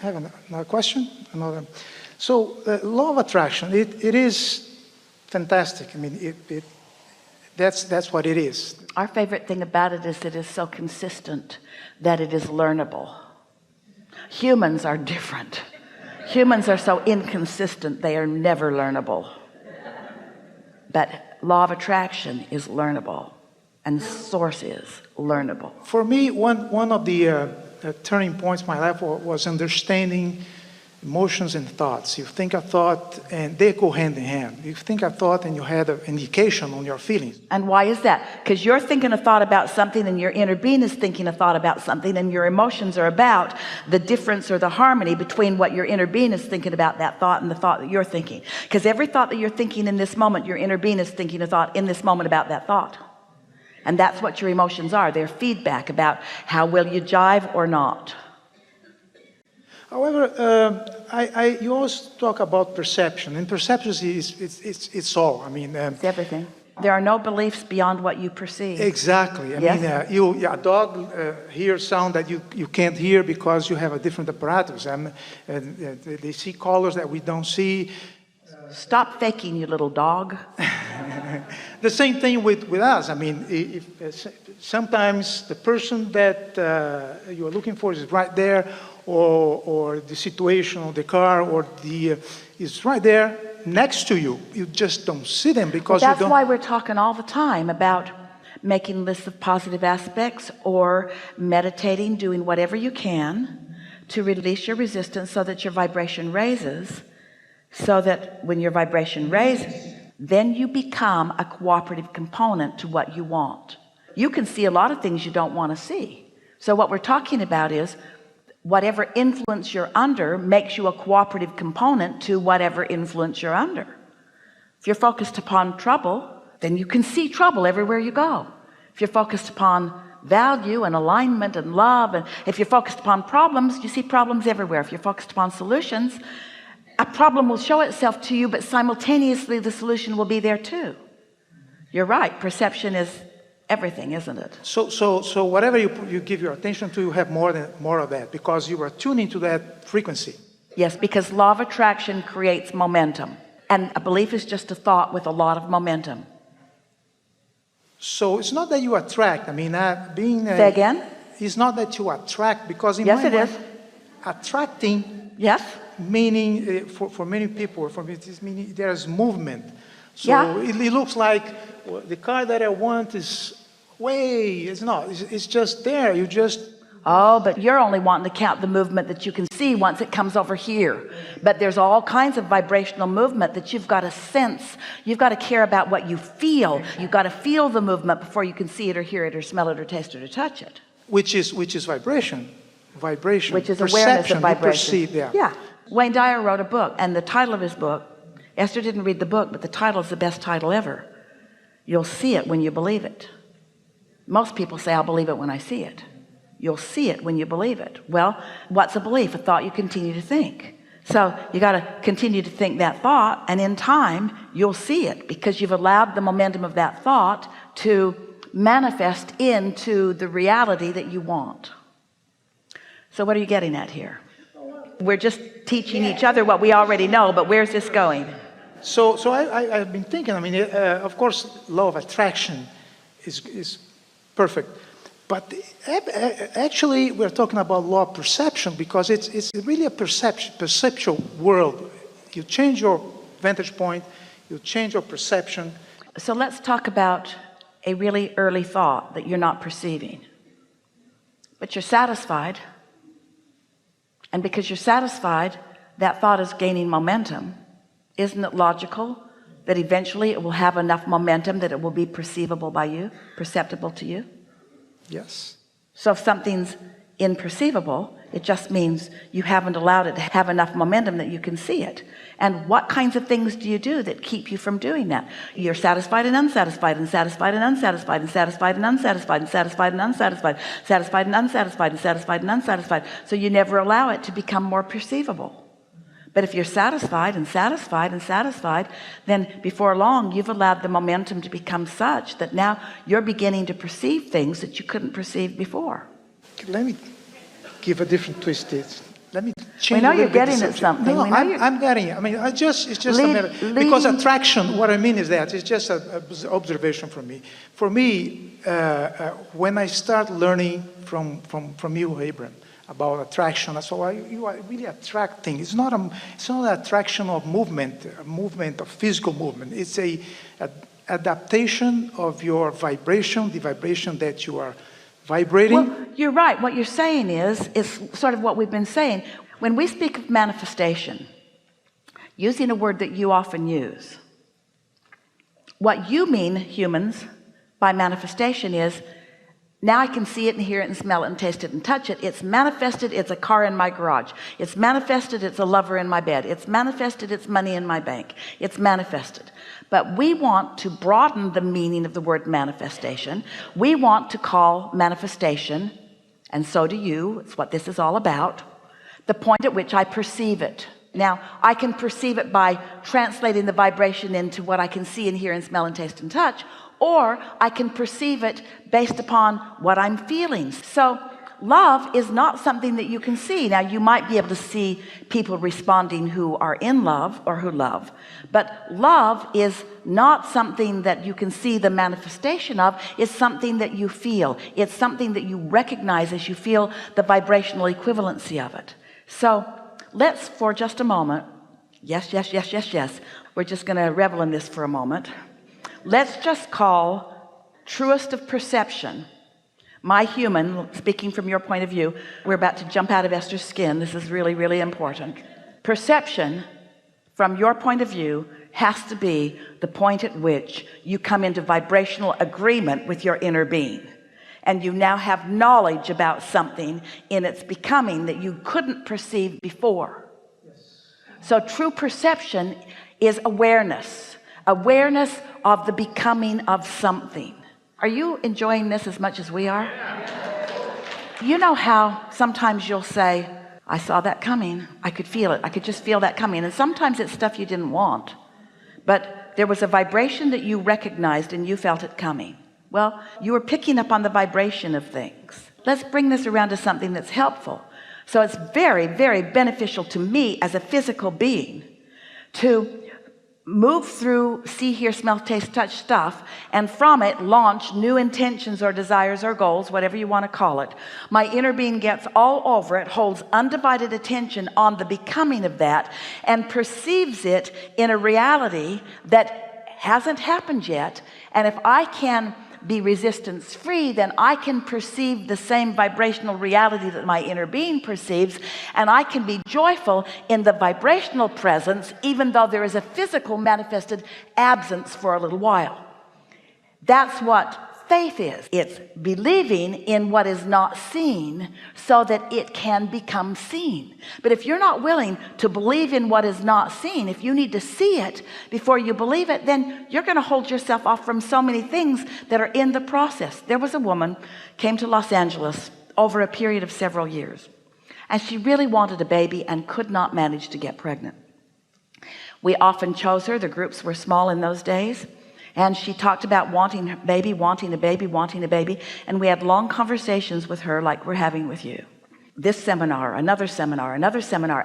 I have another question. So, law of attraction, it is fantastic. I mean, that's what it is. Our favorite thing about it is that it is so consistent that it is learnable. Humans are different. Humans are so inconsistent, they are never learnable. But law of attraction is learnable, and source is learnable. For me, one of the turning points in my life was understanding emotions and thoughts. You think a thought and they go hand in hand. You think a thought and you had an indication on your feelings. And why is that? Because you're thinking a thought about something and your inner being is thinking a thought about something, and your emotions are about the difference or the harmony between what your inner being is thinking about that thought and the thought that you're thinking. Because every thought that you're thinking in this moment, your inner being is thinking a thought in this moment about that thought. And that's what your emotions are. They're feedback about how well you jive or not. However, you always talk about perception, and perception it's all. I mean, it's everything. There are no beliefs beyond what you perceive. Exactly. I mean, a dog hears sound that you can't hear because you have a different apparatus, and they see colors that we don't see. Stop faking, you little dog. The same thing with us. I mean, sometimes the person that you are looking for is right there, or the situation or the car or is right there next to you. You just don't see them because that's why we're talking all the time about making lists of positive aspects or meditating, doing whatever you can to release your resistance so that your vibration raises, so that when your vibration raises, then you become a cooperative component to what you want. You can see a lot of things you don't want to see. So what we're talking about is whatever influence you're under makes you a cooperative component to whatever influence you're under. If you're focused upon trouble, then you can see trouble everywhere you go. If you're focused upon value and alignment and love, and if you're focused upon problems, you see problems everywhere. If you're focused upon solutions, a problem will show itself to you, but simultaneously the solution will be there too. You're right. Perception is everything, isn't it? So whatever you give your attention to, you have more of that because you are tuning to that frequency. Yes, because law of attraction creates momentum, and a belief is just a thought with a lot of momentum. So it's not that you attract. I mean, say again. It's not that you attract because in yes, my it mind, is. Attracting. Yes. Meaning for many people, for me, it's meaning there's movement. So yeah. it looks like the car that I want is it's not. It's just there. You just. Oh, but you're only wanting to count the movement that you can see once it comes over here. But there's all kinds of vibrational movement that you've got to sense. You've got to care about what you feel. You've got to feel the movement before you can see it or hear it or smell it or taste it or touch it. Which is vibration. Vibration. Which is awareness of vibration. You perceive, yeah. Wayne Dyer wrote a book, and the title of his book, Esther didn't read the book, but the title is the best title ever. You'll see it when you believe it. Most people say, I'll believe it when I see it. You'll see it when you believe it. Well, what's a belief? A thought you continue to think. So you got to continue to think that thought, and in time you'll see it because you've allowed the momentum of that thought to manifest into the reality that you want. So what are you getting at here? We're just teaching each other what we already know, but where's this going? So I've been thinking, I mean, of course, law of attraction is perfect. But actually, we're talking about law of perception because it's really a perceptual world. You change your vantage point, you change your perception. So let's talk about a really early thought that you're not perceiving. But you're satisfied. And because you're satisfied, that thought is gaining momentum. Isn't it logical that eventually it will have enough momentum that it will be perceivable by you, perceptible to you? Yes. So if something's imperceivable, it just means you haven't allowed it to have enough momentum that you can see it. And what kinds of things do you do that keep you from doing that? You're satisfied and unsatisfied and satisfied and unsatisfied and satisfied and unsatisfied and satisfied and unsatisfied, satisfied and unsatisfied and satisfied and unsatisfied. So you never allow it to become more perceivable. But if you're satisfied and satisfied and satisfied, then before long you've allowed the momentum to become such that now you're beginning to perceive things that you couldn't perceive before. Let me give a different twist. Let me change know a little you're bit the getting at subject. something. No, We know you're- I'm getting it. I mean, it's just a Lead- matter, because leading- attraction, what I mean is that it's just an observation from me. For me, when I start learning from you, Abraham, about attraction, so you are really attracting. It's not an attraction of movement, a movement of physical movement. It's a adaptation of your vibration, the vibration that you are vibrating. Well, you're right. What you're saying is sort of what we've been saying. When we speak of manifestation, using a word that you often use, what you mean, humans, by manifestation is, now I can see it and hear it and smell it and taste it and touch it. It's manifested. It's a car in my garage. It's manifested. It's a lover in my bed. It's manifested. It's money in my bank. It's manifested. But we want to broaden the meaning of the word manifestation. We want to call manifestation, and so do you, it's what this is all about, the point at which I perceive it. Now, I can perceive it by translating the vibration into what I can see and hear and smell and taste and touch, or I can perceive it based upon what I'm feeling. So love is not something that you can see. Now, you might be able to see people responding who are in love or who love, but love is not something that you can see the manifestation of. It's something that you feel. It's something that you recognize as you feel the vibrational equivalency of it. So let's, for just a moment, yes, we're just going to revel in this for a moment. Let's just call truest of perception, my human, speaking from your point of view. We're about to jump out of Esther's skin. This is really, really important. Perception, from your point of view, has to be the point at which you come into vibrational agreement with your inner being. And you now have knowledge about something in its becoming that you couldn't perceive before. So true perception is awareness of the becoming of something. Are you enjoying this as much as we are? You know how sometimes you'll say, I saw that coming. I could feel it. I could just feel that coming. And sometimes it's stuff you didn't want, but there was a vibration that you recognized and you felt it coming. Well, you were picking up on the vibration of things. Let's bring this around to something that's helpful. So it's very, very beneficial to me as a physical being to move through see, hear, smell, taste, touch stuff, and from it launch new intentions or desires or goals, whatever you want to call it. My inner being gets all over it, holds undivided attention on the becoming of that, and perceives it in a reality that hasn't happened yet. And if I can be resistance free, then I can perceive the same vibrational reality that my inner being perceives, and I can be joyful in the vibrational presence, even though there is a physical manifested absence for a little while. That's what faith is. It's believing in what is not seen so that it can become seen. But if you're not willing to believe in what is not seen, if you need to see it before you believe it, then you're going to hold yourself off from so many things that are in the process. There was a woman came to Los Angeles over a period of several years, and she really wanted a baby and could not manage to get pregnant. We often chose her. The groups were small in those days. And she talked about wanting a baby, and we had long conversations with her like we're having with you. This seminar, another seminar,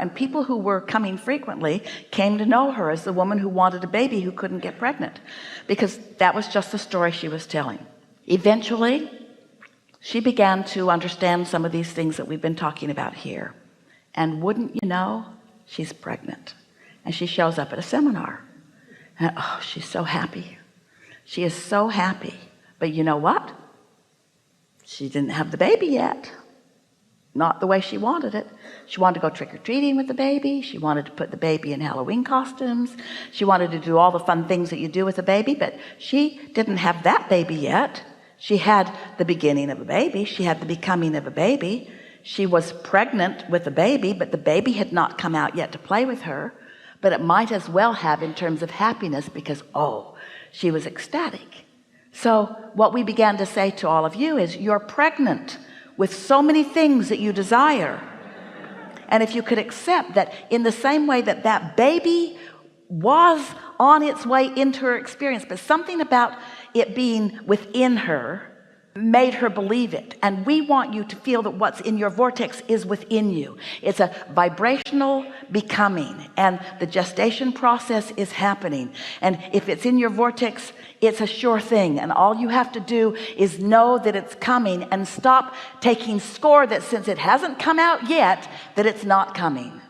and people who were coming frequently came to know her as the woman who wanted a baby who couldn't get pregnant, because that was just the story she was telling. Eventually, she began to understand some of these things that we've been talking about here. And wouldn't you know, she's pregnant. And she shows up at a seminar. And oh, she's so happy. She is so happy. But you know what? She didn't have the baby yet. Not the way she wanted it. She wanted to go trick-or-treating with the baby. She wanted to put the baby in Halloween costumes. She wanted to do all the fun things that you do with a baby, but she didn't have that baby yet. She had the beginning of a baby. She had the becoming of a baby. She was pregnant with a baby, but the baby had not come out yet to play with her. But it might as well have in terms of happiness, because, oh, she was ecstatic. So what we began to say to all of you is, you're pregnant with so many things that you desire. And if you could accept that in the same way that that baby was on its way into her experience, but something about it being within her made her believe it. And we want you to feel that what's in your vortex is within you. It's a vibrational becoming, and the gestation process is happening. And if it's in your vortex, it's a sure thing. And all you have to do is know that it's coming, and stop taking score that since it hasn't come out yet, that it's not coming.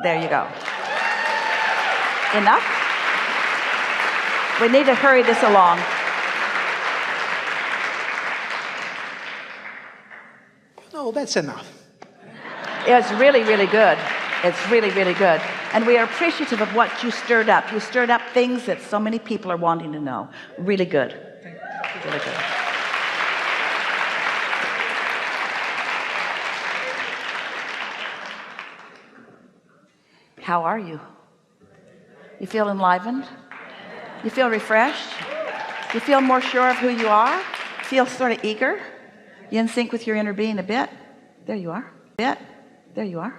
There you go. Enough? We need to hurry this along. No, that's enough. It's really, really good. It's really, really good. And we are appreciative of what you stirred up. You stirred up things that so many people are wanting to know. Really good. Really good. How are you? You feel enlivened? You feel refreshed? You feel more sure of who you are? Feel sort of eager? You in sync with your inner being a bit? There you are. There you are.